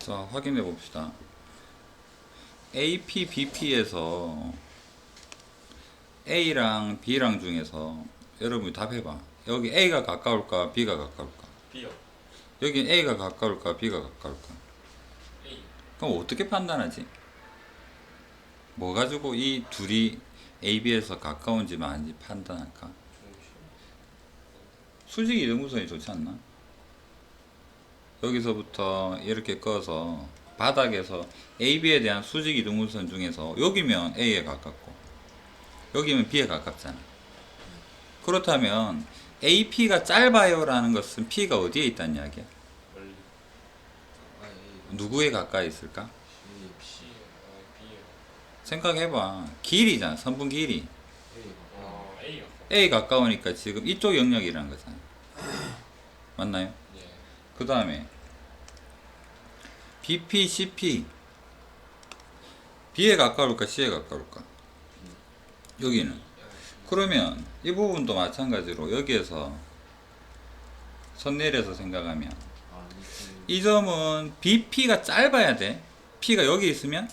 자, 확인해 봅시다. AP, BP에서 A랑 B랑 중에서 여러분이 답해봐. 여기 A가 가까울까, B가 가까울까? B요. 여기 A가 가까울까, B가 가까울까? A. 그럼 어떻게 판단하지? 뭐 가지고 이 둘이 A, B에서 가까운지 많은지 판단할까? 수직 이등분선이 좋지 않나? 여기서부터 이렇게 꺼서 바닥에서 A, B에 대한 수직 이등분선 중에서 여기면 A에 가깝고 여기면 B에 가깝잖아. 그렇다면 AP가 짧아요 라는 것은 P가 어디에 있다는 이야기야? 멀리. 누구에 가까이 있을까? B. C. B요. 생각해봐. 길이잖아. 선분 길이. A요. A 가까우니까 지금 이쪽 영역이라는 거잖아. 맞나요? 예. 그 다음에 BP, CP B에 가까울까 C에 가까울까? 여기는. 그러면 이 부분도 마찬가지로 여기에서 선 내려서 생각하면 이 점은 BP가 짧아야 돼. P가 여기 있으면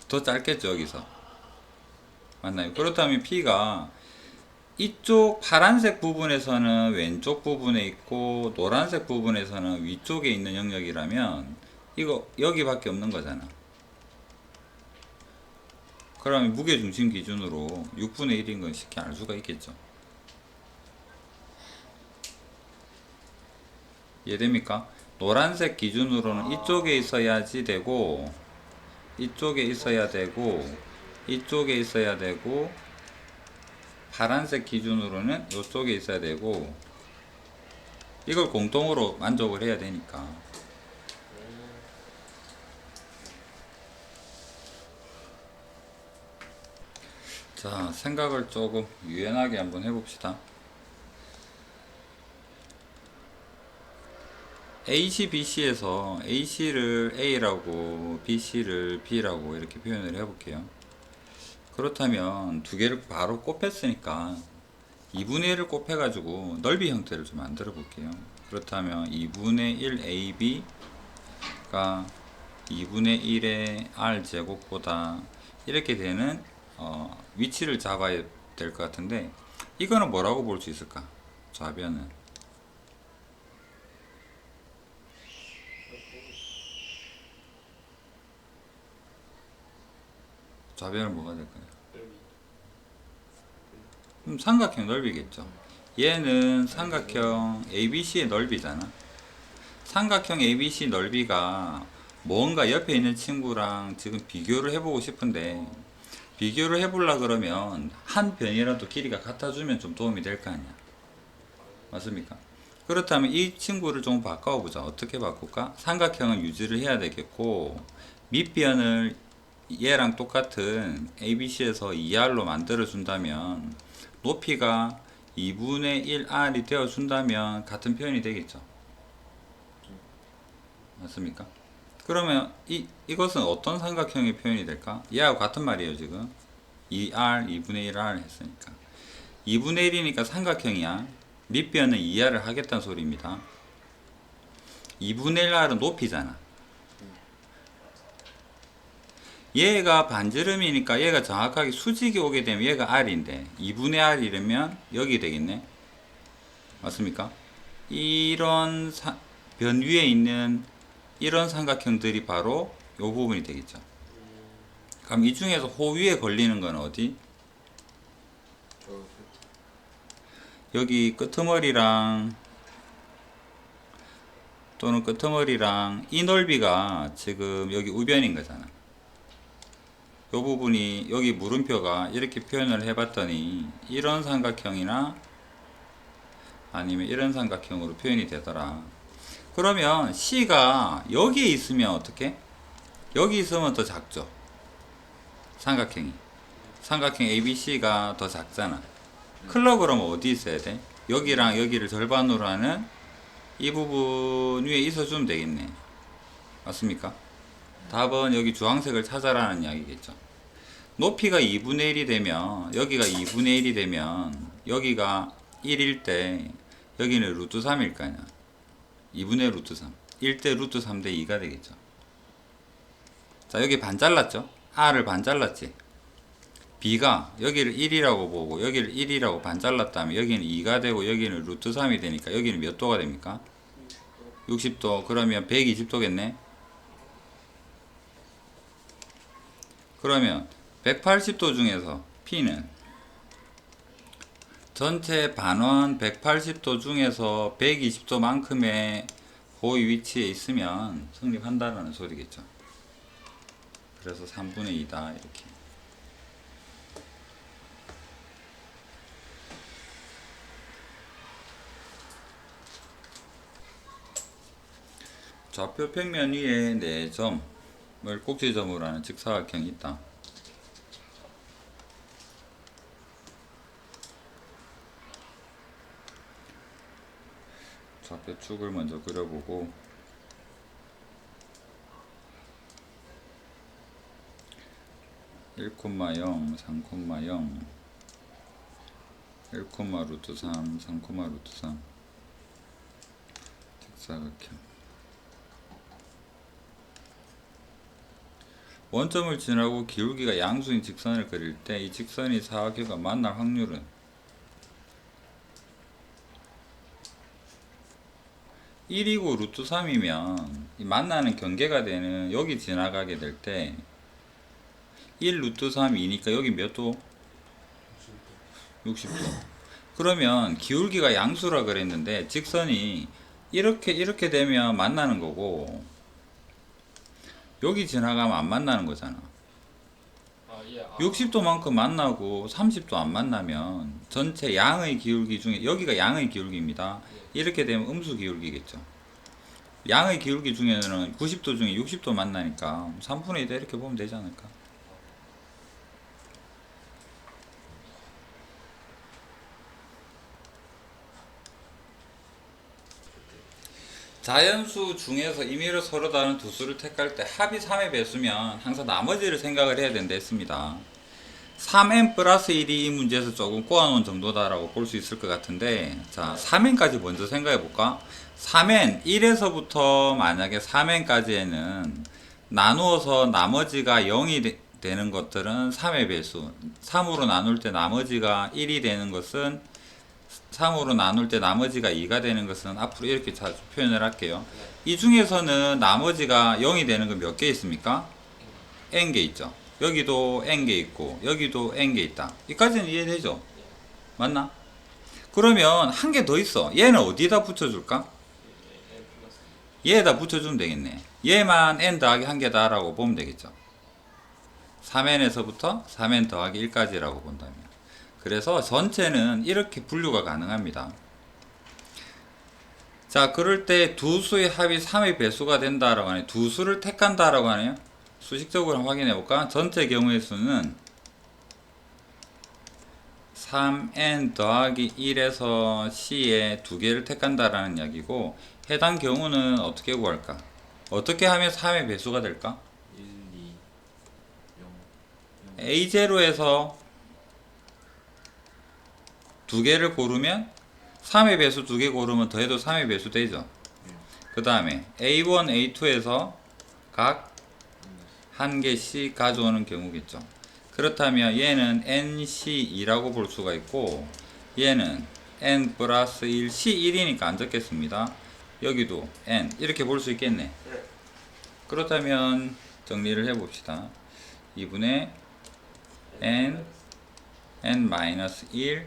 더 짧겠죠, 여기서. 맞나요? 그렇다면 P가 이쪽 파란색 부분에서는 왼쪽 부분에 있고 노란색 부분에서는 위쪽에 있는 영역이라면 이거 여기밖에 없는 거잖아. 그러면 무게중심 기준으로 6분의 1인 건 쉽게 알 수가 있겠죠. 이해됩니까? 노란색 기준으로는 이쪽에 있어야지 되고 이쪽에 있어야 되고 이쪽에 있어야 되고 파란색 기준으로는 이쪽에 있어야 되고 이걸 공통으로 만족을 해야 되니까. 자, 생각을 조금 유연하게 한번 해봅시다. AC, BC에서 AC를 A라고 BC를 B라고 이렇게 표현을 해볼게요. 그렇다면 두 개를 바로 곱했으니까 2분의 1을 곱해가지고 넓이 형태를 좀 만들어 볼게요. 그렇다면 2분의 1 AB가 2분의 1의 R제곱보다 이렇게 되는 위치를 잡아야 될 것 같은데 이거는 뭐라고 볼 수 있을까? 좌변은 좌변은 뭐가 될까요? 삼각형 넓이겠죠. 얘는 삼각형 ABC의 넓이잖아. 삼각형 ABC 넓이가 뭔가 옆에 있는 친구랑 지금 비교를 해보고 싶은데 비교를 해보려 그러면 한 변이라도 길이가 같아주면 좀 도움이 될 거 아니야. 맞습니까? 그렇다면 이 친구를 좀 바꿔보자. 어떻게 바꿀까? 삼각형은 유지를 해야 되겠고 밑변을 얘랑 똑같은 ABC에서 2R로 만들어준다면 높이가 2분의 1R이 되어준다면 같은 표현이 되겠죠. 맞습니까? 그러면 이것은 어떤 삼각형의 표현이 될까? 얘하고 같은 말이에요, 지금. 2R, 2분의 1R 했으니까. 2분의 1이니까 삼각형이야. 밑변은 2R을 하겠다는 소리입니다. 2분의 1R은 높이잖아. 얘가 반지름이니까 얘가 정확하게 수직이 오게 되면 얘가 R인데 2분의 R이라면 여기 되겠네. 맞습니까? 이런 변 위에 있는 이런 삼각형들이 바로 이 부분이 되겠죠. 그럼 이 중에서 호 위에 걸리는 건 어디? 여기 끄트머리랑 또는 끄트머리랑 이 넓이가 지금 여기 우변인 거잖아. 이 부분이 여기 물음표가 이렇게 표현을 해봤더니 이런 삼각형이나 아니면 이런 삼각형으로 표현이 되더라. 그러면 C가 여기에 있으면 어떻게? 여기 있으면 더 작죠. 삼각형 ABC가 더 작잖아. 클럽 그러면 어디 있어야 돼? 여기랑 여기를 절반으로 하는 이 부분 위에 있어주면 되겠네. 맞습니까? 답은 여기 주황색을 찾아라는 이야기겠죠. 높이가 2분의 1이 되면 여기가 2분의 1이 되면 여기가 1일 때 여기는 루트 3일 거 아니야. 2분의 루트 3. 1대 루트 3대 2가 되겠죠. 자, 여기 반 잘랐죠? R을 반 잘랐지? B가 여기를 1이라고 보고 여기를 1이라고 반 잘랐다면 여기는 2가 되고 여기는 루트 3이 되니까 여기는 몇 도가 됩니까? 60도. 그러면 120도겠네? 그러면 180도 중에서 P는 전체 반원 180도 중에서 120도만큼의 고위 위치에 있으면 성립한다는 소리겠죠. 그래서 3분의 2다 이렇게. 좌표 평면 위에 4점을 꼭지점으로 하는 직사각형이 있다. 좌표 축을 먼저 그려보고 1,0, 3,0 1, 루트 3, 3, 루트 3 직사각형. 원점을 지나고 기울기가 양수인 직선을 그릴 때 이 직선이 사각형과 만날 확률은 1이고 루트 3이면 만나는 경계가 되는 여기 지나가게 될 때 1 루트 3 2니까 여기 몇 도? 60도. 그러면 기울기가 양수라 그랬는데 직선이 이렇게 되면 만나는 거고 여기 지나가면 안 만나는 거잖아. 아, 예. 아. 60도만큼 만나고 30도 안 만나면 전체 양의 기울기 중에 여기가 양의 기울기입니다. 이렇게 되면 음수 기울기겠죠. 양의 기울기 중에는 90도 중에 60도 만나니까 3분의 2다 이렇게 보면 되지 않을까? 자연수 중에서 임의로 서로 다른 두 수를 택할 때 합이 3의 배수면 항상 나머지를 생각을 해야 된다 했습니다. 3n 플러스 1이 이 문제에서 조금 꼬아놓은 정도다라고 볼 수 있을 것 같은데, 자 3n까지 먼저 생각해 볼까? 3n 1에서부터 만약에 3n까지에는 나누어서 나머지가 0이 되는 것들은 3의 배수, 3으로 나눌 때 나머지가 1이 되는 것은 3으로 나눌 때 나머지가 2가 되는 것은 앞으로 이렇게 자주 표현을 할게요. 이 중에서는 나머지가 0이 되는 건 몇 개 있습니까? n개 있죠. 여기도 n개 있고 여기도 n개 있다. 이까지는 이해되죠? 맞나? 그러면 한 개 더 있어. 얘는 어디다 붙여줄까? 얘에다 붙여주면 되겠네. 얘만 n 더하기 한 개다 라고 보면 되겠죠. 3n에서부터 3n 더하기 1까지라고 본다면. 그래서 전체는 이렇게 분류가 가능합니다. 자, 그럴 때 두 수의 합이 3의 배수가 된다라고 하네요. 두 수를 택한다라고 하네요. 수식적으로 한번 확인해 볼까? 전체 경우의 수는 3n 더하기 1에서 c에 두 개를 택한다라는 이야기고, 해당 경우는 어떻게 구할까? 어떻게 하면 3의 배수가 될까? 1, 2, 0, A0에서 두 개를 고르면 3의 배수 두 개 고르면 더해도 3의 배수 되죠. 그 다음에 A1, A2에서 각 한 개씩 가져오는 경우겠죠. 그렇다면 얘는 NC2라고 볼 수가 있고 얘는 N 플러스 1, C1이니까 안 적겠습니다. 여기도 N 이렇게 볼 수 있겠네. 그렇다면 정리를 해봅시다. 2분의 N N-1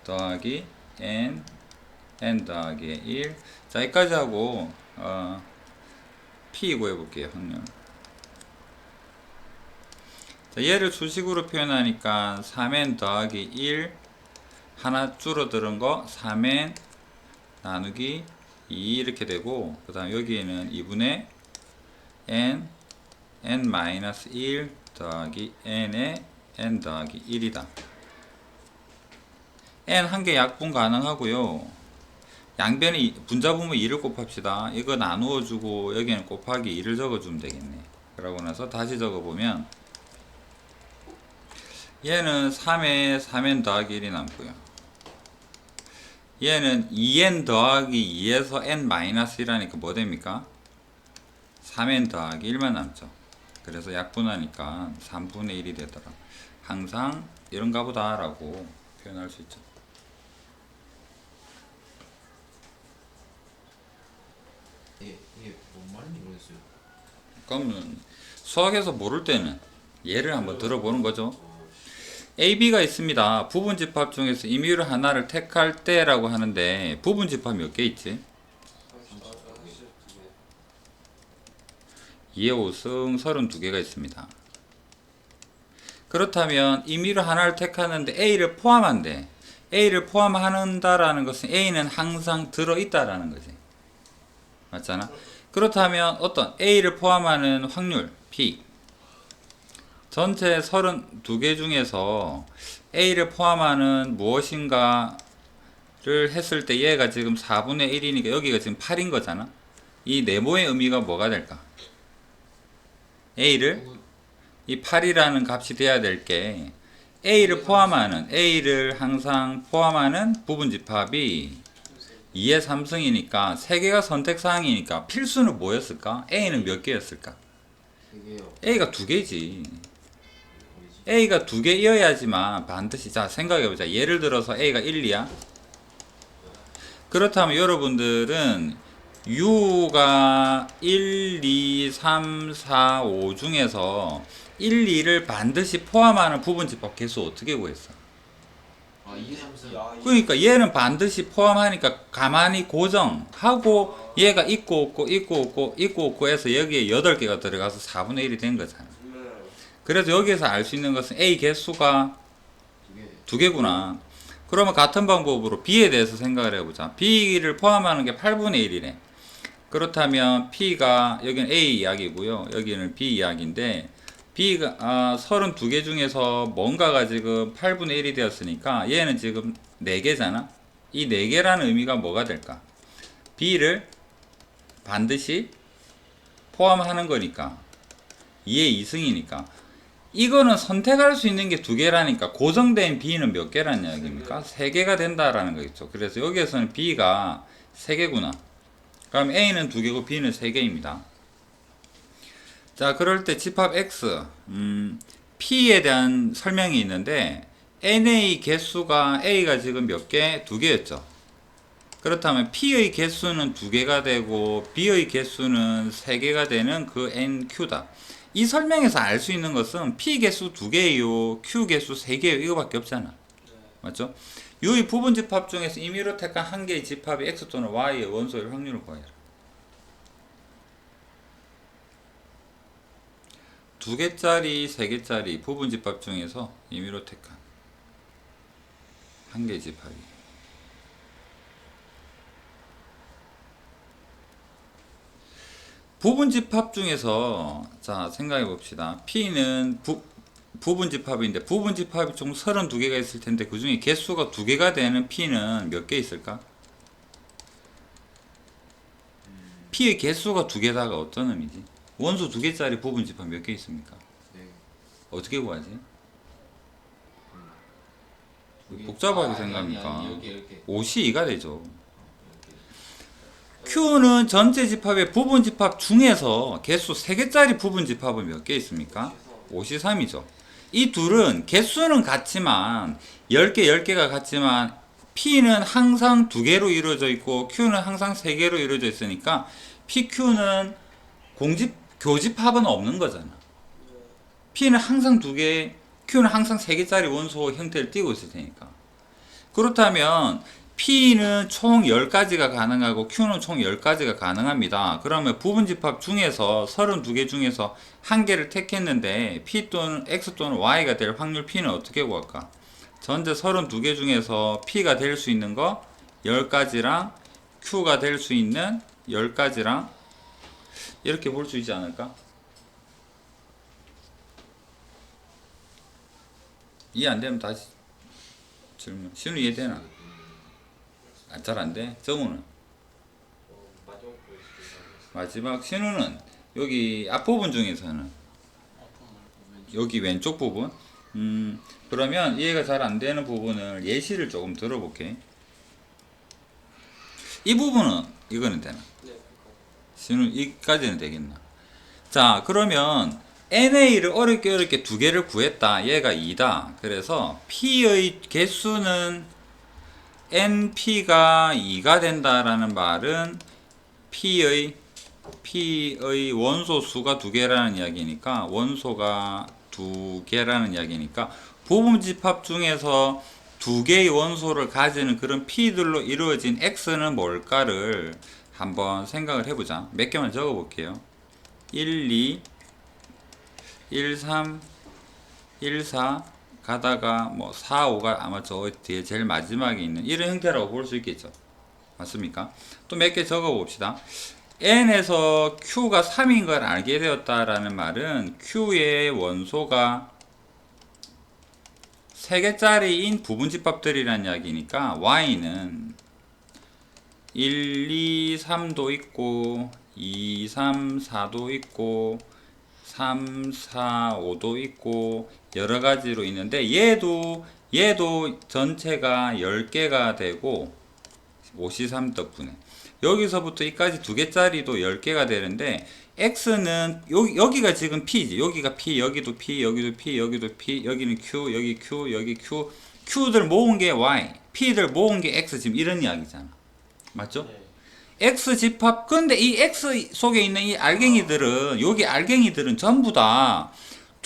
더하기 N 더하기 1. 자, 여기까지 하고 P 구해볼게요. 확률. 자, 얘를 수식으로 표현하니까 3n 더하기 1 하나 줄어드는 거 3n 나누기 2 이렇게 되고, 그 다음 여기에는 2분의 n-1 더하기 n의 n 더하기 1이다. n 한 개 약분 가능하고요. 양변에 분자분모 2를 곱합시다. 이거 나누어주고 여기는 곱하기 2를 적어주면 되겠네. 그러고 나서 다시 적어보면 얘는 3에 3n 더하기 1이 남고요. 얘는 2n 더하기 2에서 n 마이너스 1하니까 뭐 됩니까? 3n 더하기 1만 남죠. 그래서 약분하니까 3분의 1이 되더라. 항상 이런가 보다 라고 표현할 수 있죠. 이게 뭔 말인지 모르겠어요. 그러면 수학에서 모를 때는 예를 한번 들어보는 거죠. AB가 있습니다. 부분집합 중에서 임의로 하나를 택할 때라고 하는데 부분집합 몇 개 있지? 2의 5승 32개가 있습니다. 그렇다면 임의로 하나를 택하는데 A를 포함한대. A를 포함한다라는 것은 A는 항상 들어있다라는 거지. 맞잖아? 그렇다면 어떤 A를 포함하는 확률 P 전체 32개 중에서 A를 포함하는 무엇인가를 했을 때 얘가 지금 4분의 1이니까 여기가 지금 8인 거잖아. 이 네모의 의미가 뭐가 될까? A를 이 8이라는 값이 돼야 될 게 A를 포함하는 A를 항상 포함하는 부분집합이 2의 3승이니까 3개가 선택사항이니까 필수는 뭐였을까? A는 몇 개였을까? 이게요. A가 2개지. A가 2개여야지만 반드시 자 생각해보자. 예를 들어서 A가 1, 2야. 그렇다면 여러분들은 U가 1, 2, 3, 4, 5 중에서 1, 2를 반드시 포함하는 부분집합 개수 어떻게 구했어? 아 2, 3, 4. 그러니까 얘는 반드시 포함하니까 가만히 고정하고 얘가 있고 없고 있고 없고 있고 없고 해서 여기에 8개가 들어가서 4분의 1이 된 거잖아. 그래서 여기에서 알 수 있는 것은 A 개수가 2개구나. 그러면 같은 방법으로 B에 대해서 생각을 해보자. B를 포함하는 게 8분의 1이래. 그렇다면 P가 여기는 A 이야기고요. 여기는 B 이야기인데 B가 32개 중에서 뭔가가 지금 8분의 1이 되었으니까 얘는 지금 4개잖아. 이 4개라는 의미가 뭐가 될까? B를 반드시 포함하는 거니까 2의 2승이니까 이거는 선택할 수 있는 게 2개라니까 고정된 B는 몇 개라는 이야기입니까? 3개가 된다라는 거겠죠. 그래서 여기에서는 B가 3개구나. 그럼 A는 2개고 B는 3개입니다. 자, 그럴 때 집합 X, P에 대한 설명이 있는데 NA 개수가 A가 지금 몇 개? 2개였죠. 그렇다면 P의 개수는 2개가 되고 B의 개수는 3개가 되는 그 NQ다. 이 설명에서 알 수 있는 것은 P 개수 2개요, Q 개수 3개요 이거밖에 없잖아. 맞죠? 유의 부분집합 중에서 임의로 택한 한 개의 집합이 X 또는 Y의 원소일 확률을 구해라. 2개짜리, 3개짜리 부분집합 중에서 임의로 택한 한 개의 집합이 부분집합 중에서 자 생각해 봅시다. P는 부분집합인데 부분집합이 총 32개가 있을 텐데 그 중에 개수가 2개가 되는 P는 몇 개 있을까? P의 개수가 2개다가 어떤 의미지? 원소 2개짜리 부분집합 몇 개 있습니까? 네. 어떻게 구하지? 복잡하게 생각하니까 아니, 이렇게. 5이 2가 되죠. Q는 전체 집합의 부분집합 중에서 개수 3개짜리 부분집합은 몇 개 있습니까? 5이 3이죠. 이 둘은 개수는 같지만 10개, 10개가 같지만 P는 항상 2개로 이루어져 있고 Q는 항상 3개로 이루어져 있으니까 PQ는 교집합은 없는 거잖아. P는 항상 2개, Q는 항상 3개짜리 원소 형태를 띠고 있을 테니까. 그렇다면 P는 총 10가지가 가능하고 Q는 총 10가지가 가능합니다. 그러면 부분집합 중에서 32개 중에서 한 개를 택했는데 P 또는 X 또는 Y가 될 확률 P는 어떻게 구할까? 전체 32개 중에서 P가 될 수 있는 거 10가지랑 Q가 될 수 있는 10가지랑 이렇게 볼 수 있지 않을까? 이해 안 되면 다시 질문. 신우 이해되나? 잘 안 돼? 정우는? 마지막 신우는 여기 앞부분 중에서는 여기 왼쪽 부분 그러면 이해가 잘 안 되는 부분을 예시를 조금 들어볼게. 이 부분은 이거는 되나? 네. 신호 이까지는 되겠나? 자, 그러면 NA를 어렵게 두 개를 구했다. 얘가 2다. 그래서 P의 개수는 NP가 2가 된다라는 말은 P의 원소 수가 두 개라는 이야기니까, 원소가 두 개라는 이야기니까, 부분집합 중에서 두 개의 원소를 가지는 그런 P들로 이루어진 X는 뭘까를 한번 생각을 해보자. 몇 개만 적어 볼게요. 1, 2, 1, 3, 1, 4 가다가 뭐 4, 5가 아마 저 뒤에 제일 마지막에 있는 이런 형태라고 볼 수 있겠죠. 맞습니까? 또 몇 개 적어 봅시다. n에서 q가 3인 걸 알게 되었다라는 말은 q의 원소가 3개짜리인 부분집합들이라는 이야기니까 y는 1, 2, 3도 있고 2, 3, 4도 있고 3, 4, 5도 있고 여러 가지로 있는데 얘도 전체가 10개가 되고 5C3 덕분에 여기서부터 이까지 두 개짜리도 10개가 되는데 x는 여기가 지금 p지. 여기가 p, 여기도 p, 여기도 p, 여기도 p, 여기는 q, 여기 q, 여기 q. q들 모은 게 y, p들 모은 게 x 지금 이런 이야기잖아. 맞죠? 네. x 집합. 근데 이 x 속에 있는 이 알갱이들은 여기 알갱이들은 전부 다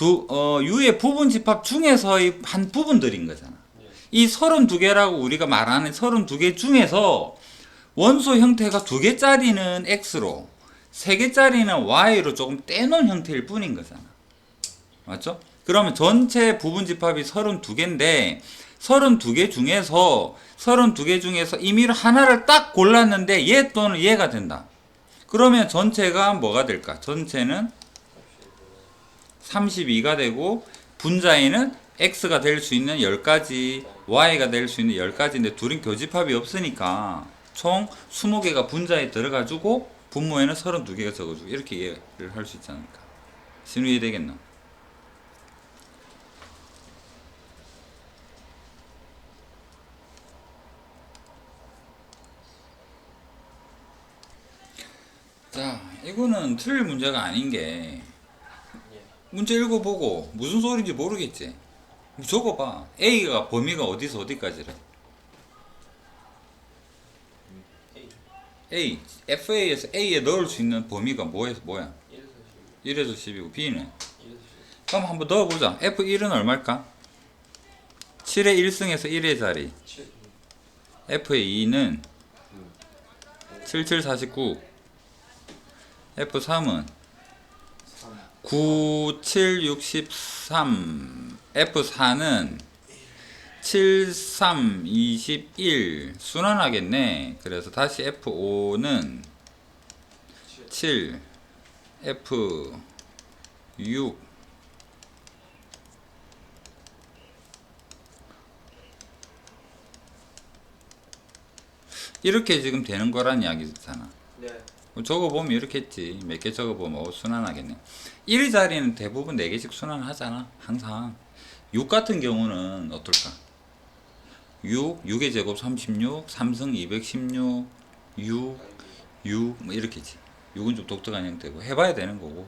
U의 부분 집합 중에서의 한 부분들인 거잖아. 네. 이 32개라고 우리가 말하는 32개 중에서 원소 형태가 2개짜리는 X로 3개짜리는 Y로 조금 떼놓은 형태일 뿐인 거잖아. 맞죠? 그러면 전체 부분 집합이 32개인데 32개 중에서 임의로 하나를 딱 골랐는데 얘 또는 얘가 된다. 그러면 전체가 뭐가 될까? 전체는 32가 되고 분자에는 X가 될 수 있는 10가지, Y가 될 수 있는 10가지인데 둘은 교집합이 없으니까 총 20개가 분자에 들어가지고 분모에는 32개가 적어주고 이렇게 이해를 할 수 있지 않을까? 신우 이해되겠나? 자, 이거는 틀릴 문제가 아닌 게 문제 읽어보고 무슨 소리인지 모르겠지? 적어봐. A가 범위가 어디서 어디까지래? A, FA에서 A에 넣을 수 있는 범위가 뭐야? 1에서 10이고 B는? 그럼 한번 넣어보자. F1은 얼마일까? 7의 1승에서 1의 자리. F의 2는 77, 49. F3은 9, 7, 63. F4는 7, 3, 21. 순환하겠네. 그래서 다시 F5는 7, F6. 이렇게 지금 되는 거란 이야기잖아. 네. 적어보면 이렇게 했지. 몇 개 적어보면 순환하겠네. 1 자리는 대부분 4개씩 순환하잖아. 항상. 6 같은 경우는 어떨까? 6의 제곱 36, 3승 216, 6, 뭐 이렇게지. 6은 좀 독특한 형태고 해봐야 되는 거고.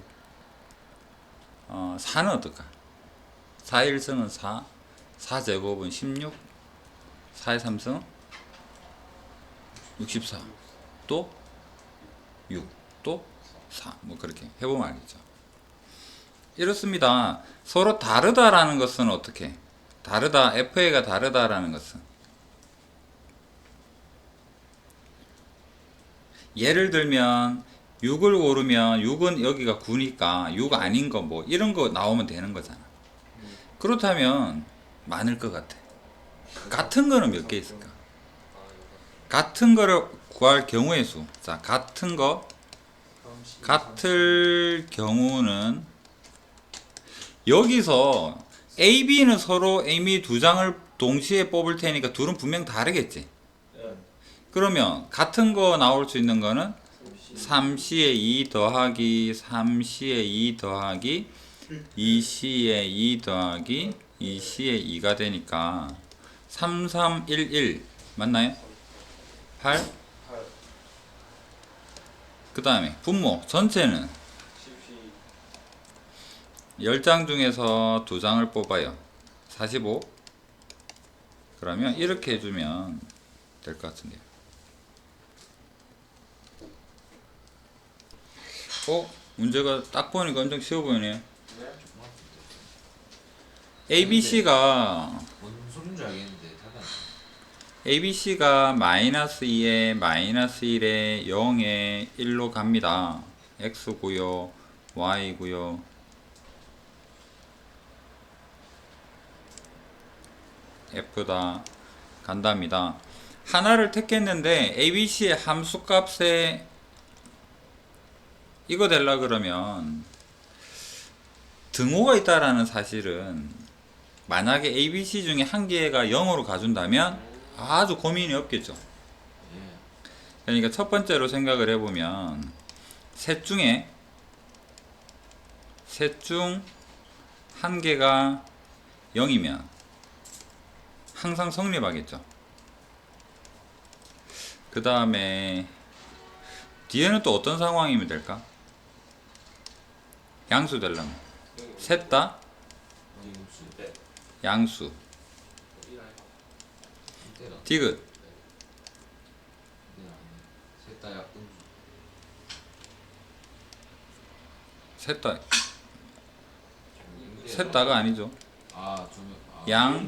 4는 어떨까? 4의 1승은 4, 4제곱은 16, 4의 3승 64, 또 6, 또 4, 뭐 그렇게 해보면 알겠죠. 이렇습니다. 서로 다르다라는 것은 어떻게? 다르다, FA가 다르다라는 것은 예를 들면 6을 고르면 6은 여기가 9니까 6 아닌 거 뭐 이런 거 나오면 되는 거잖아. 그렇다면 많을 것 같아. 같은 거는 몇 개 있을까? 같은 거를 구할 경우의 수. 자, 같은 거 같을 경우는 여기서 A, B는 서로 A 두 장을 동시에 뽑을 테니까 둘은 분명 다르겠지. 그러면 같은 거 나올 수 있는 거는 3C에 2 더하기 3C에 2 더하기 2C에 2 더하기 2C에 2가 되니까 3, 3, 1, 1 맞나요? 8, 그 다음에 분모 전체는 10장 중에서 2장을 뽑아요. 45. 그러면 이렇게 해주면 될 것 같은데요. 문제가 딱 보니까 엄청 쉬워 보이네요. ABC가 뭔 소린지 알겠는데 답이 안 나. ABC가 마이너스 2에 마이너스 1에 0에 1로 갑니다. X고요, Y고요. F다 간답니다. 하나를 택했는데 ABC의 함수값에 이거 되려 그러면 등호가 있다라는 사실은 만약에 ABC 중에 한 개가 0으로 가준다면 아주 고민이 없겠죠. 예. 그러니까 첫 번째로 생각을 해보면 셋 중 한 개가 0이면 항상 성립하겠죠. 그 다음에 뒤에는 또 어떤 상황이면 될까? 양수 되려면 셋 다 임수. 양수 이때다. 디귿 셋다 야 음수. 셋 다가 아니죠. 아 두 명. 아, 양,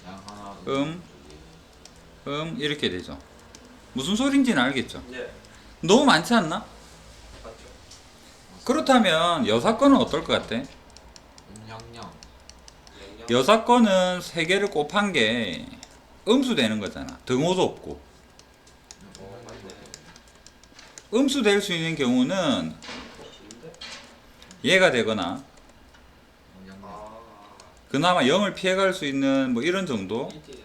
양 하나. 이렇게 되죠. 무슨 소린지는 알겠죠. 네. 너무 많지 않나? 맞죠. 그렇다면 여사건은 어떨 것 같아? 음양양. 여사건은 3개를 곱한 게 음수 되는 거잖아. 등호도 없고. 맞네. 음수 될 수 있는 경우는 얘가 되거나 음양양. 그나마 0을 피해갈 수 있는 뭐 이런 정도? 1대1이 아니구나.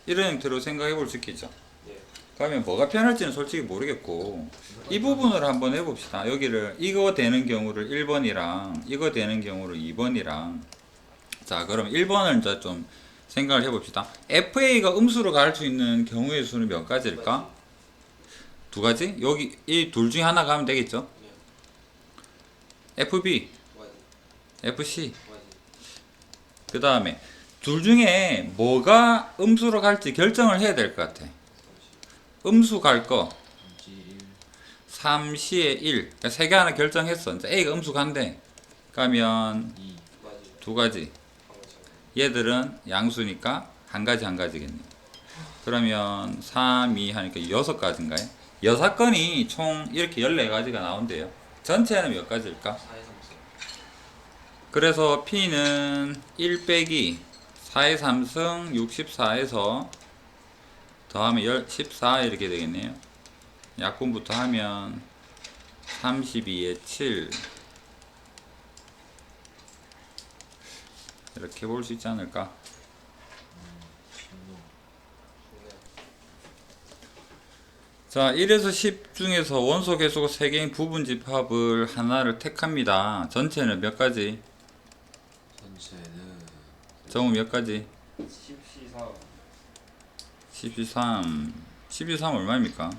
이런 형태로 생각해 볼 수 있겠죠. 네. 그러면 뭐가 편할지는 솔직히 모르겠고 이 부분을 한번 해봅시다. 여기를 이거 되는 경우를 1번이랑 이거 되는 경우를 2번이랑 자 그럼 1번을 이제 좀 생각을 해봅시다. FA가 음수로 갈 수 있는 경우의 수는 몇 가지일까? 2가지? 여기 이 둘 중에 하나 가면 되겠죠? FB, 맞지. FC 맞지. 그 다음에 둘 중에 뭐가 음수로 갈지 결정을 해야 될 것 같아. 음수 갈 거 임지 3시에 1 그러니까 3개 하나 결정했어. 이제 A가 음수 간대. 그러면 2. 맞지. 2가지. 얘들은 양수니까 한 가지겠네. 그러면 3, 2 하니까 6가지인가요? 6건이 총 이렇게 14가지가 나온대요. 전체는 몇 가지일까? 4에 3세. 그래서 P는 1 빼기 4의 3승 64에서 더하면 14 이렇게 되겠네요. 약분부터 하면 32에 7 이렇게 볼 수 있지 않을까? 자, 1에서 10 중에서 원소 개수가 3개인 부분 집합을 하나를 택합니다. 전체는 몇 가지? 전체는 정우 몇 가지? 14. 12, 3 얼마입니까?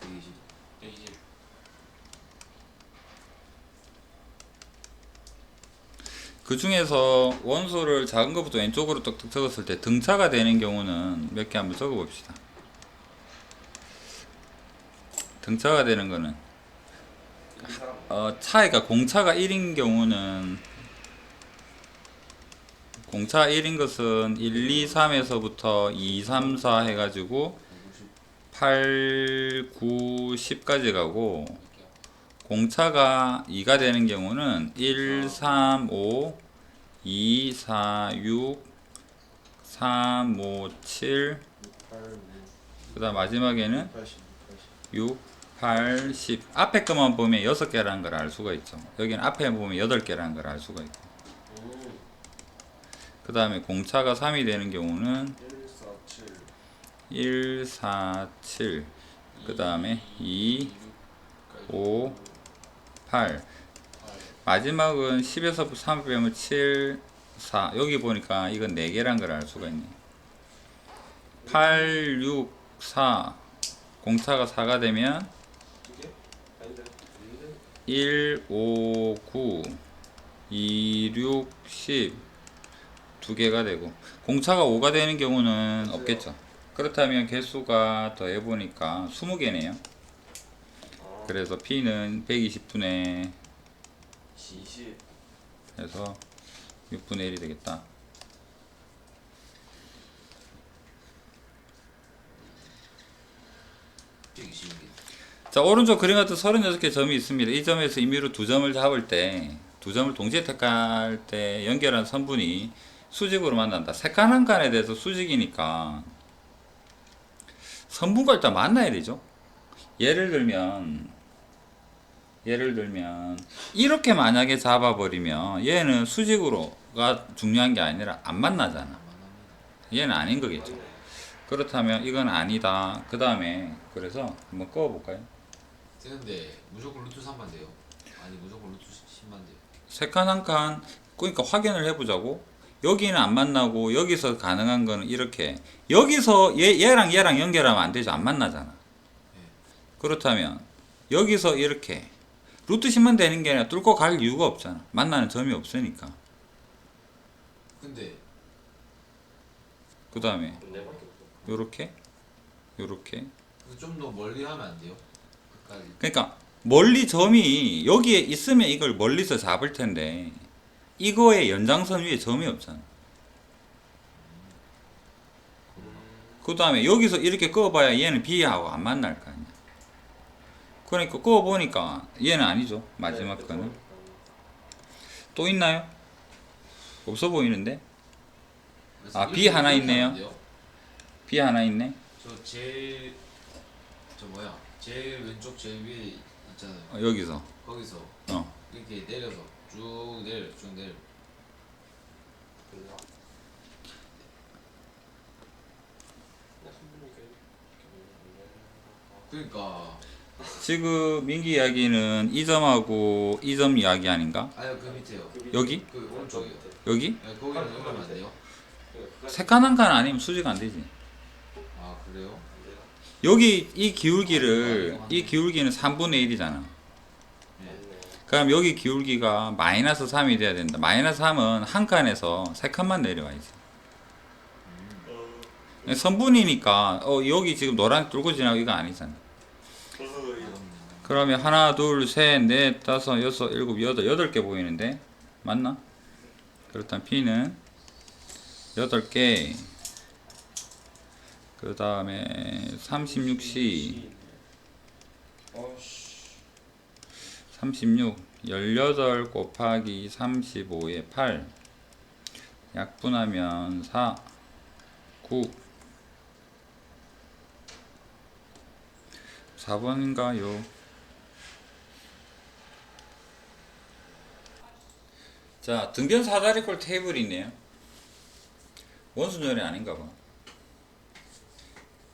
120. 120. 그 중에서 원소를 작은 것부터 왼쪽으로 뚝뚝 적었을 때 등차가 되는 경우는 몇 개 한번 적어 봅시다. 등차가 되는 거는 1, 2, 3. 차이가 공차가 1인 경우는 공차 1인 것은 1, 2, 3에서부터 2, 3, 4 해가지고 8, 9, 10까지 가고 공차가 2가 되는 경우는 1, 3, 5, 2, 4, 6, 3, 5, 7, 그 다음 마지막에는 6, 8, 10 앞에 것만 보면 6개라는 걸 알 수가 있죠. 여기는 앞에 보면 8개라는 걸 알 수가 있고 그 다음에 공차가 3이 되는 경우는 1, 4, 7 그 다음에 2, 5, 8 마지막은 10에서 3 빼면 7, 4 여기 보니까 이건 4개란 걸 알 수가 있네. 8, 6, 4 공차가 4가 되면 두 개? 아닌데. 아닌데. 1, 5, 9, 2, 6, 10 두 개가 되고 공차가 5가 되는 경우는 없겠죠. 그렇다면 개수가 더해보니까 20개네요. 아, 그래서 P는 120분의 20. 해서 6분의 1이 되겠다. 자, 오른쪽 그림 같은 36개 점이 있습니다. 이 점에서 임의로 두 점을 잡을 때, 두 점을 동시에 택할 때 연결한 선분이 수직으로 만난다. 색깔 한 칸에 대해서 수직이니까 선분과 일단 만나야 되죠. 예를 들면 이렇게 만약에 잡아버리면 얘는 수직으로가 중요한 게 아니라 안 만나잖아. 얘는 아닌 거겠죠. 그렇다면 이건 아니다. 그 다음에 그래서 한번 꺼볼까요? 되는데 무조건 루트 3만 돼요. 아니 무조건 루트 10만 돼요. 세 칸 한 칸, 그러니까 확인을 해보자고. 여기는 안 만나고 여기서 가능한 거는 이렇게 여기서 얘랑 연결하면 안 되죠. 안 만나잖아. 그렇다면 여기서 이렇게 루트 10만 되는 게 아니라 뚫고 갈 이유가 없잖아. 만나는 점이 없으니까. 근데 그 다음에 네 밖에 없어. 요렇게 좀 더 멀리 하면 안 돼요? 끝까지. 그러니까 멀리 점이 여기에 있으면 이걸 멀리서 잡을 텐데 이거의 연장선 위에 점이 없잖아. 그 다음에 여기서 이렇게 그어봐야 얘는 B하고 안 만날 거 아니야. 그러니까 그어보니까 얘는 아니죠. 마지막 네, 거는. 그쵸. 또 있나요? 없어 보이는데? 그래서 아, 이렇게 B 하나 이렇게 있네요. 하면 안 돼요? B 하나 있네. 제일 왼쪽 제일 위에 있잖아요. 여기서. 거기서 어. 이렇게 내려서 쭉 내려. 몰라. 나 선분이니까 이렇게 그러니까 지금 민기 이야기는 이 점하고 이 점 이야기 아닌가? 아니요 그 밑에요. 여기? 그 오른쪽이요. 여기? 네, 거기는 연결하면 안 돼요? 세 칸 한 칸 아니면 수직 안 되지. 아 그래요? 여기 이 기울기는 3분의 1이잖아. 그럼 여기 기울기가 마이너스 3이 돼야 된다. 마이너스 3은 한 칸에서 세 칸만 내려와 있어. 선분이니까 여기 지금 노란 뚫고 지나고 이거 아니잖아. 그러면 하나, 둘, 셋, 넷, 다섯, 여섯, 일곱, 여덟 개 보이는데 맞나? 그렇다면 P는 8개. 그 다음에 36C 36 18 곱하기 35에 8 약분하면 4 9 4번인가요? 자, 등변 사다리꼴 테이블이 있네요. 원순절이 아닌가 봐.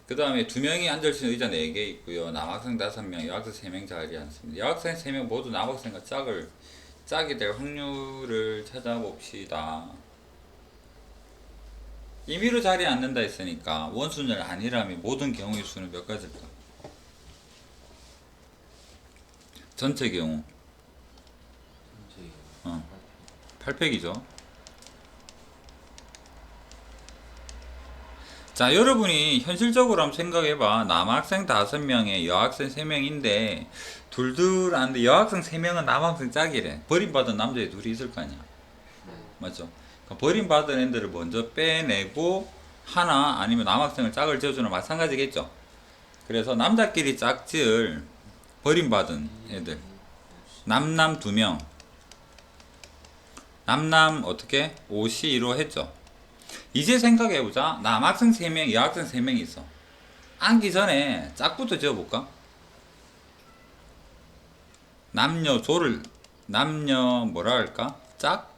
그 다음에 두 명이 앉을 수 있는 의자 4개 있고요. 남학생 5명, 여학생 3명 자리 앉습니다. 여학생 3명 모두 남학생과 짝이 될 확률을 찾아봅시다. 임의로 자리에 앉는다 했으니까 원순절 아니라면 모든 경우의 수는 몇 가지일까? 전체 경우 8팩이죠. 자, 여러분이 현실적으로 한번 생각해봐. 남학생 5명에 여학생 3명인데 둘둘 하는데 여학생 3명은 남학생 짝이래. 버림받은 남자애 둘이 있을 거 아니야. 맞죠? 그러니까 버림받은 애들을 먼저 빼내고 하나 아니면 남학생을 짝을 지어주는 마찬가지겠죠. 그래서 남자끼리 짝지을 버림받은 애들 남남 2명 남남 어떻게? 5C2로 했죠. 이제 생각해보자. 남학생 3명, 여학생 3명 있어. 앉기 전에 짝부터 지어볼까? 남녀 뭐라 할까? 짝?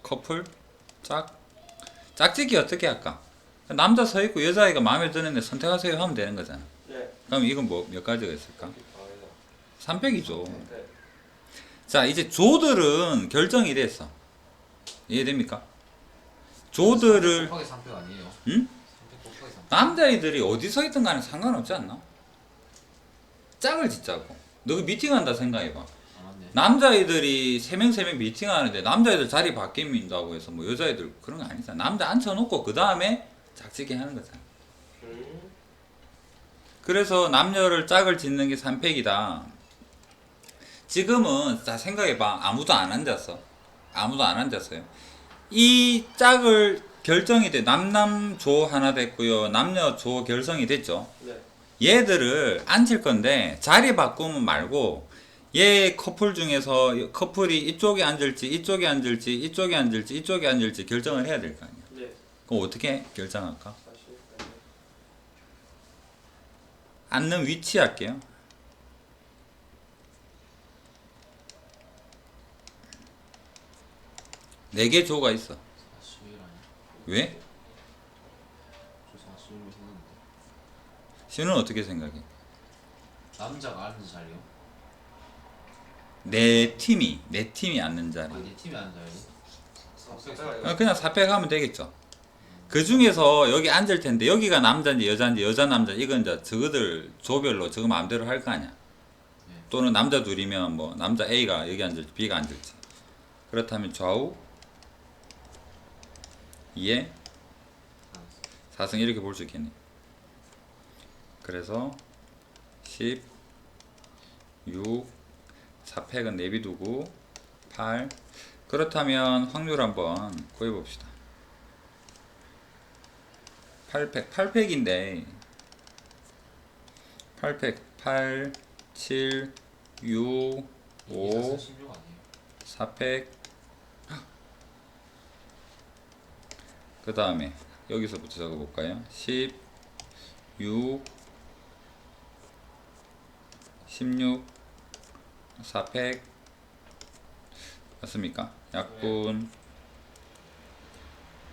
커플? 짝짓기 어떻게 할까? 남자 서 있고 여자아이가 마음에 드는데 선택하세요 하면 되는 거잖아. 네. 그럼 이건 뭐 몇 가지가 있을까? 300이죠. 네. 자, 이제 조들은 결정이 됐어. 이해됩니까? 조들을 곱하기 3팩 아니에요? 응? 3팩 곱하기 3팩. 남자애들이 어디 서 있든 간에 상관없지 않나? 짝을 짓자고. 너 미팅한다 생각해봐. 아 맞네. 남자애들이 3명 미팅하는데 남자애들 자리 바뀐다고 해서 뭐 여자애들 그런 거 아니잖아. 남자 앉혀놓고 그 다음에 짝짓기 하는 거잖아. 그래서 남녀를 짝을 짓는 게 산팩이다. 지금은 자 생각해봐. 아무도 안 앉았어. 아무도 안 앉았어요. 이 짝을 결정이 돼. 남남조 하나 됐고요. 남녀조 결성이 됐죠. 네. 얘들을 앉힐 건데 자리 바꾸면 말고 얘 커플 중에서 커플이 이쪽에 앉을지 이쪽에 앉을지 이쪽에 앉을지 이쪽에 앉을지 결정을 해야 될 거 아니야. 네. 그럼 어떻게 결정할까? 다시. 네. 앉는 위치 할게요. 네 개 조가 있어. 41 아니야? 왜? 저 41로 했는데. 신우는 어떻게 생각해? 남자가 앉는 자리요? 내 팀이 앉는 자리. 아니 팀이 앉는 자리? 그냥 사팩하면 되겠죠. 그 중에서 여기 앉을 텐데 여기가 남자인지 여자인지 여자 남자 이건 이제 저거들 조별로 저거 마음대로 할 거 아니야. 네. 또는 남자 둘이면 뭐 남자 A가 여기 앉을지 B가 앉을지. 그렇다면 좌우 2에 4승 이렇게 볼 수 있겠네. 그래서 10 6 4팩은 내비두고 8 그렇다면 확률 한번 구해봅시다. 8팩인데 8팩 8 7 6 5 16 아니에요? 4팩 그 다음에 여기서부터 적어볼까요? 10 6 16 4팩 맞습니까? 약분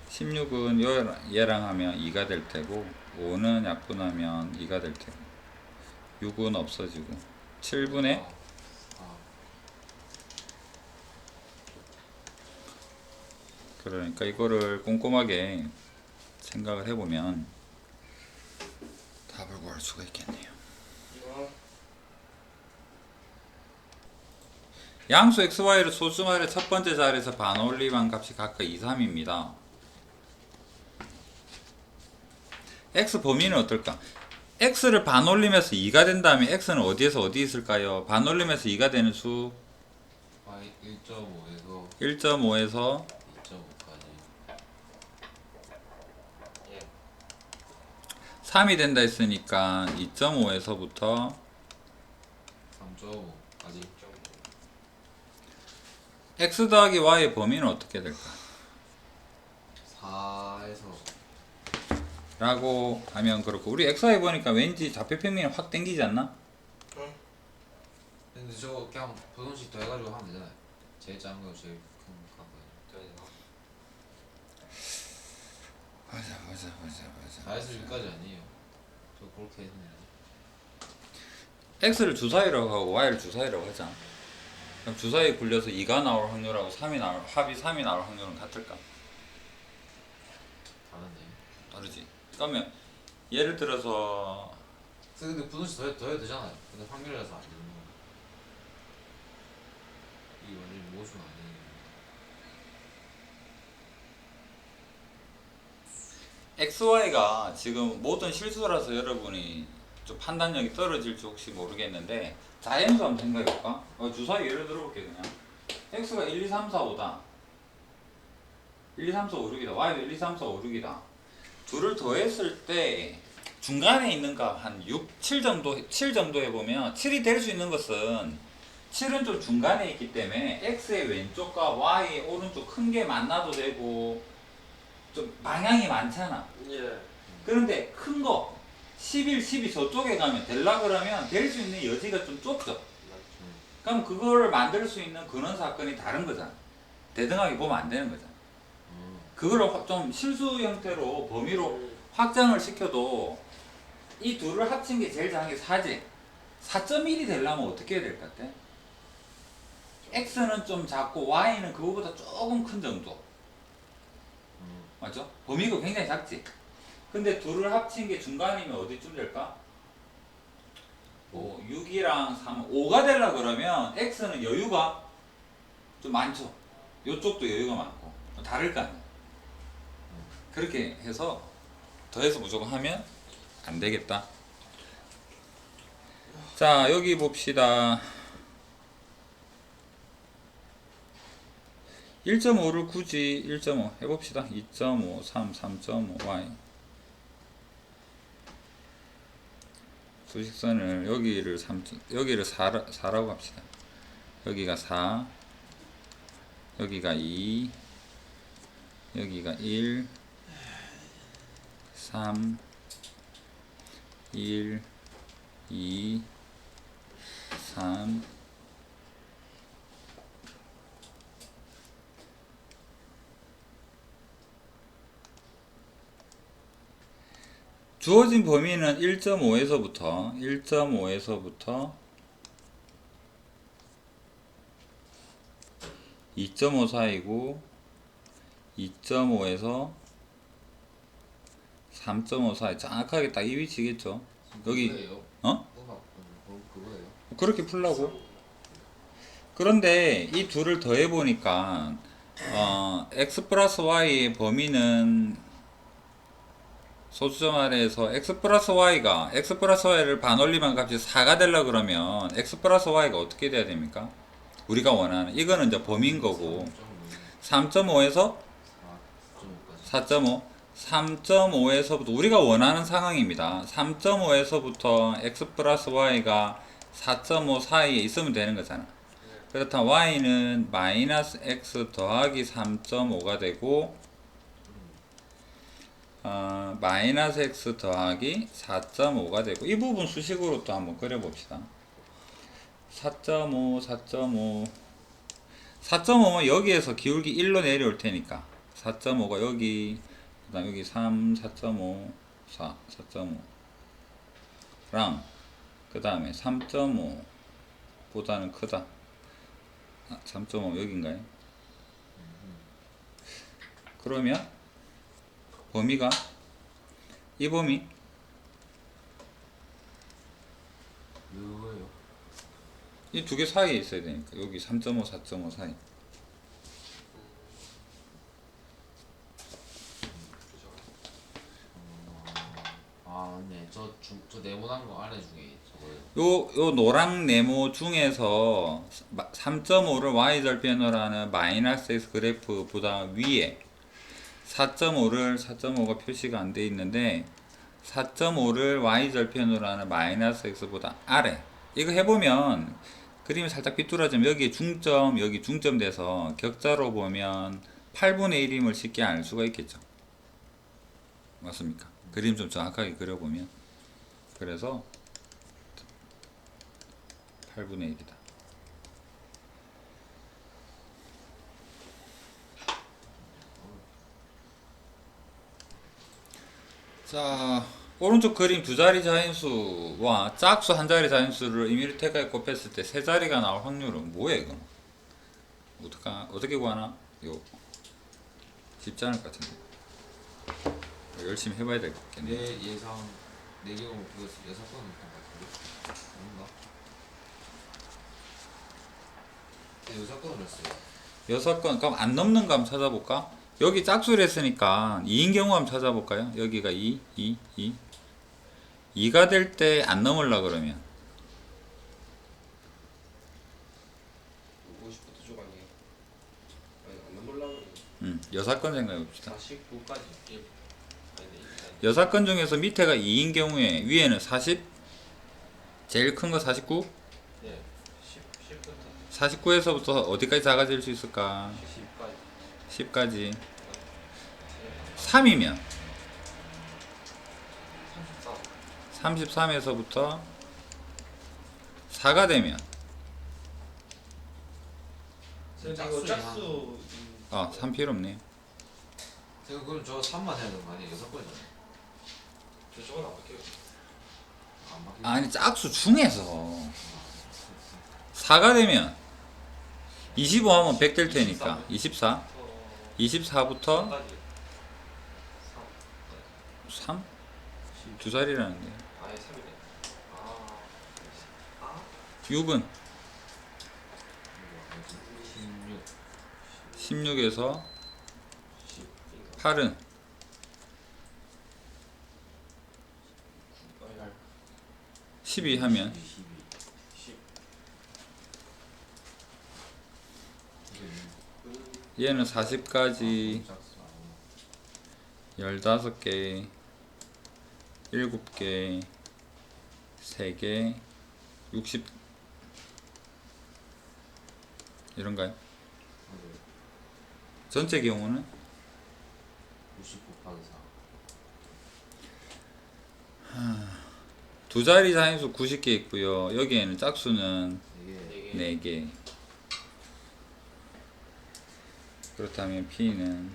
16은 얘랑 하면 2가 될 테고 5는 약분하면 2가 될 테고 6은 없어지고 7분의 아, 그러니까 이거를 꼼꼼하게 생각을 해보면 답을 구할 수가 있겠네요. 양수 xy를 소수말의 첫 번째 자리에서 반올림한 값이 각각 2, 3입니다. x 범위는 어떨까? x를 반올림해서 2가 된다면 x는 어디에서 어디 있을까요? 반올림해서 2가 되는 수 y 1.5에서 1.5에서 2.5까지. 3이 된다 했으니까 2.5에서부터 3.5까지. x 더하기 y의 범위는 어떻게 될까? 4에서 라고 하면 그렇고 우리 xy 보니까 왠지 좌표평면이 확 땡기지 않나? 근데 저거 그냥 분원식 더해가지고 하면 되잖아요. 제일 작은 거 제일 큰 거. 맞아 4에서 6까지 아니에요. 저 그렇게 했네. x를 주사위라고 하고 y를 주사위라고 하자. 그럼 주사위에 굴려서 2가 나올 확률하고 3이 나올 합이 3이 나올 확률은 같을까? 다른데. 다르지. 그러면 예를 들어서 근데 분원식 더해도 되잖아요. 근데 확률이라서 안 되는 거. 이 완전 모순 아니에요. xy가 지금 모든 실수라서 여러분이 좀 판단력이 떨어질지 혹시 모르겠는데 자연수 한번 생각해볼까? 주사위 예를 들어볼게 그냥 x가 1, 2, 3, 4, 5다 1, 2, 3, 4, 5, 6이다 y도 1, 2, 3, 4, 5, 6이다 둘을 더했을 때 중간에 있는 값 한 6, 7 정도 해보면 7이 될 수 있는 것은 7은 좀 중간에 있기 때문에 x의 왼쪽과 y의 오른쪽 큰 게 만나도 되고 좀 방향이 많잖아. 예. 그런데 큰 거 11, 12 저쪽에 가면 될라 그러면 될 수 있는 여지가 좀 좁죠. 그럼 그거를 만들 수 있는 근원 사건이 다른 거잖아. 대등하게 보면 안 되는 거잖아. 그걸 좀 실수 형태로 범위로 확장을 시켜도 이 둘을 합친 게 제일 작은 게 4지. 4.1이 되려면 어떻게 해야 될 것 같아? x는 좀 작고 y는 그거보다 조금 큰 정도. 맞죠? 범위가 굉장히 작지. 근데 둘을 합친 게 중간이면 어디쯤 될까? 6이랑 3, 5가 되려 그러면 x는 여유가 좀 많죠. 요쪽도 여유가 많고 다를 거 아니에요. 그렇게 해서 더해서 무조건 하면 안 되겠다. 자, 여기 봅시다. 1.5를 굳이 1.5 해봅시다. 2.5, 3, 3.5 y 수직선을 여기를 4라고 합시다. 여기가 4, 여기가 2, 여기가 1, 3, 1, 2, 3, 주어진 범위는 1.5에서부터 2.5 사이고 2.5에서 3.5 사이 정확하게 딱 이 위치겠죠. 여기 그거예요. 어? 그거예요. 그렇게 풀라고. 그런데 이 둘을 더해 보니까 x 플러스 y의 범위는 소수점 아래에서 x 플러스 y를 반올림한 값이 4가 되려 그러면 x 플러스 y가 어떻게 돼야 됩니까? 우리가 원하는 이거는 이제 범위인 거고 3.5에서 4.5 3.5에서부터 우리가 원하는 상황입니다. 3.5에서부터 x 플러스 y가 4.5 사이에 있으면 되는 거잖아. 그렇다면 y는 마이너스 x 더하기 3.5가 되고 마이너스 x 더하기 4.5가 되고 이 부분 수식으로 또 한번 그려봅시다. 4.5 4.5면 여기에서 기울기 1로 내려올 테니까 4.5가 여기 그 다음 여기 3 4.5 4 4.5랑 그 다음에 3.5 보다는 크다. 3.5 여긴가요? 그러면 범위가 이 범위 이거예요. 이 두 개 사이에 있어야 되니까 여기 3.5 4.5 사이. 네. 저 네모난 거 안에 중에 저거요. 요 노랑 네모 중에서 3.5를 y절편으로하는 마이너스 x 그래프보다 위에 4.5가 표시가 안 돼 있는데 4.5를 y절편으로 하는 마이너스 x보다 아래. 이거 해보면 그림이 살짝 삐뚤어지면 여기 중점 돼서 격자로 보면 8분의 1임을 쉽게 알 수가 있겠죠. 맞습니까? 그림 좀 정확하게 그려보면 그래서 8분의 1이다. 자, 오른쪽 그림 두 자리 자인수와 짝수 한 자리 자인수를 임의로 곱했을 때 세 자리가 나올 확률은 뭐예요, 이거? 어떻게 구하나? 이거 쉽지 않을 것 같은데. 열심히 해봐야 될 것 같겠네. 내 예상 내 경우 그거 예상권 있던 것 같은데. 아닌가? 예상권을 했어요. 6건, 그럼 안 넘는 거 한번 찾아볼까? 여기 짝수를 했으니까 2인 경우 한번 찾아볼까요? 여기가 2. 2가 될 때 안 넘으려 그러면 50부터 쭉 아니에요? 아니 안 넘으려면 6건 생각해 봅시다. 49까지. 아니 6건 중에서 밑에가 2인 경우에 위에는 40, 제일 큰 거 49? 네. 10부터 49에서부터 어디까지 작아질 수 있을까? 10까지. 10까지. 3이면 34. 33에서부터 4가 되면 이거 짝수 3 필요 없네요. 제가 그럼 저 3만 해야 되는 거 아니에요? 6번이잖아요. 저쪽은 안 바뀌어요. 안 바뀌고. 아니 짝수 중에서 4가 되면 25 하면 100 될 테니까 24 24부터 3까지. 3? 두 자리라는데 아예 3이네. 아. 6은 16 16에서 8은 12 하면 12 얘는 40까지 15개 7개 3개 60 이런가요? 전체 경우는 90 곱하기 4 두 자리 자인수 90개 있고요. 여기에는 짝수는 이게 4개. 그렇다면 P는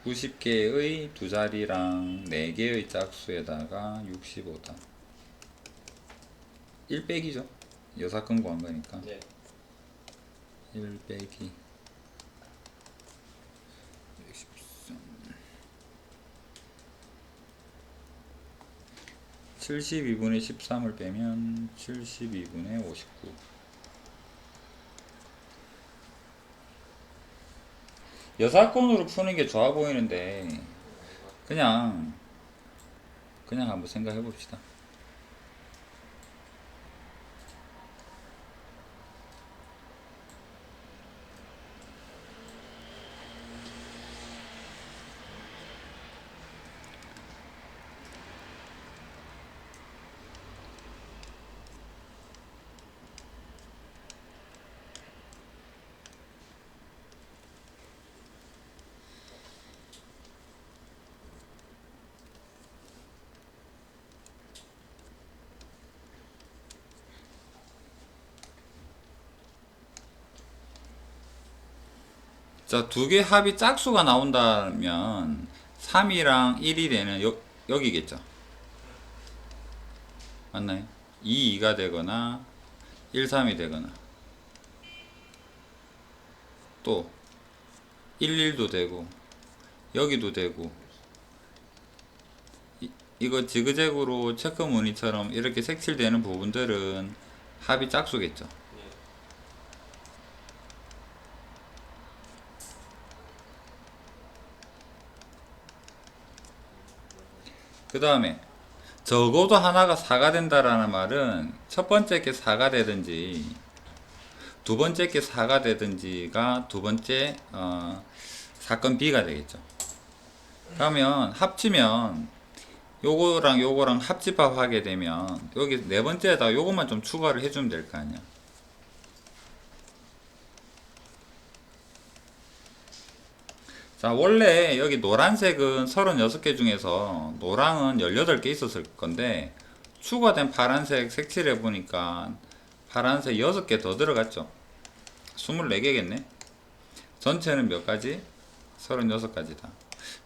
90개의 두 자리랑 4개의 짝수에다가 65다. 1 빼기죠. 여사건 구한 거니까. 네. 1 빼기 113. 72분의 13을 빼면 72분의 59. 여사건으로 푸는 게 좋아 보이는데 그냥 한번 생각해 봅시다. 자, 두 개 합이 짝수가 나온다면 3이랑 1이 되는 여기겠죠. 맞나요? 2, 2가 되거나 1, 3이 되거나 또 1, 1도 되고 여기도 되고 이거 지그재그로 체크 무늬처럼 이렇게 색칠되는 부분들은 합이 짝수겠죠. 그 다음에 적어도 하나가 4가 된다라는 말은 첫 번째 게 4가 되든지 두 번째 게 4가 되든지가 두 번째 사건 B가 되겠죠. 그러면 합치면 요거랑 요거랑 합집합 하게 되면 여기 네 번째에다 요것만 좀 추가를 해주면 될 거 아니야. 자, 원래 여기 노란색은 36개 중에서 노랑은 18개 있었을 건데 추가된 파란색 색칠해 보니까 파란색 6개 더 들어갔죠. 24개겠네. 전체는 몇 가지? 36가지다.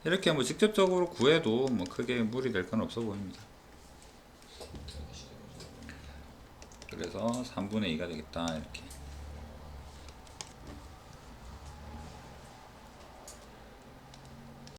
이렇게 뭐 직접적으로 구해도 뭐 크게 무리 될 건 없어 보입니다. 그래서 3분의 2가 되겠다. 이렇게.